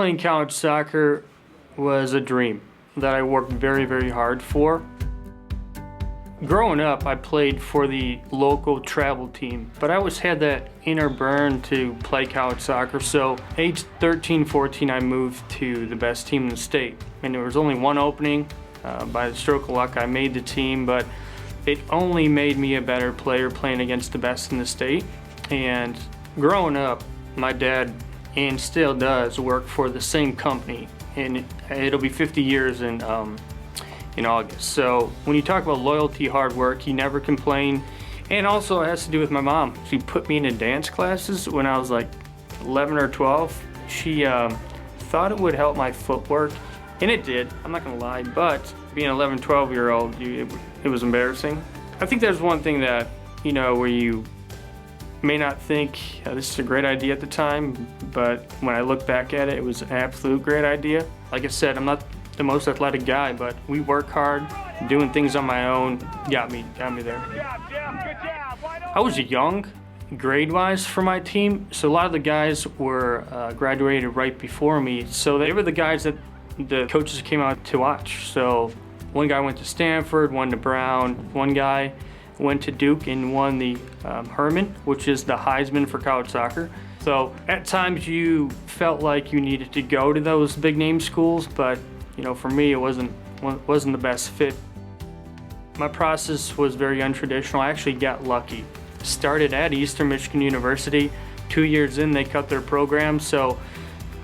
playing college soccer was a dream that I worked very, very hard for. Growing up, I played for the local travel team, but I always had that inner burn to play college soccer. So age 13, 14, I moved to the best team in the state. And there was only one opening. By the stroke of luck, I made the team, but it only made me a better player playing against the best in the state. And growing up, my dad, and still does, work for the same company. And it'll be 50 years in August. So when you talk about loyalty, hard work, he never complained. And also it has to do with my mom. She put me into dance classes when I was like 11 or 12. She thought it would help my footwork, and it did, I'm not gonna lie, but being an 11, 12-year-old, it was embarrassing. I think there's one thing that, where you may not think this is a great idea at the time, but when I look back at it, it was an absolute great idea. Like I said, I'm not the most athletic guy, but we work hard, doing things on my own got me there. I was young grade-wise for my team, so a lot of the guys were graduated right before me, so they were the guys that the coaches came out to watch. So one guy went to Stanford, one to Brown, one guy went to Duke and won the Herman, which is the Heisman for college soccer. So at times you felt like you needed to go to those big name schools, but for me it wasn't the best fit. My process was very untraditional. I actually got lucky. Started at Eastern Michigan University. 2 years in, they cut their program, so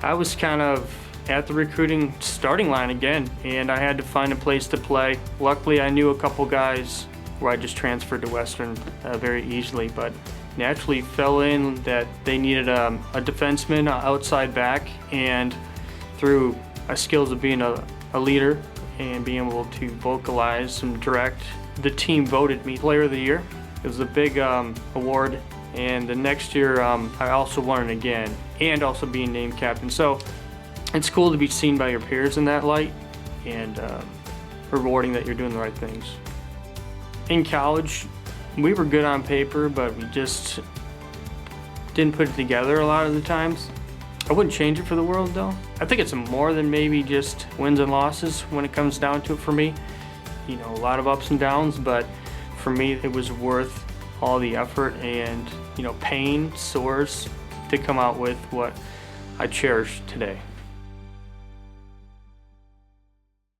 I was kind of at the recruiting starting line again, and I had to find a place to play. Luckily, I knew a couple guys where I just transferred to Western very easily, but naturally fell in that they needed a defenseman, outside back, and through my skills of being a leader and being able to vocalize and direct, the team voted me Player of the Year. It was a big award, and the next year I also won it again, and also being named captain. So it's cool to be seen by your peers in that light, and rewarding that you're doing the right things. In college, we were good on paper, but we just didn't put it together a lot of the times. I wouldn't change it for the world though. I think it's more than maybe just wins and losses when it comes down to it for me. A lot of ups and downs, but for me it was worth all the effort and pain, sores to come out with what I cherish today.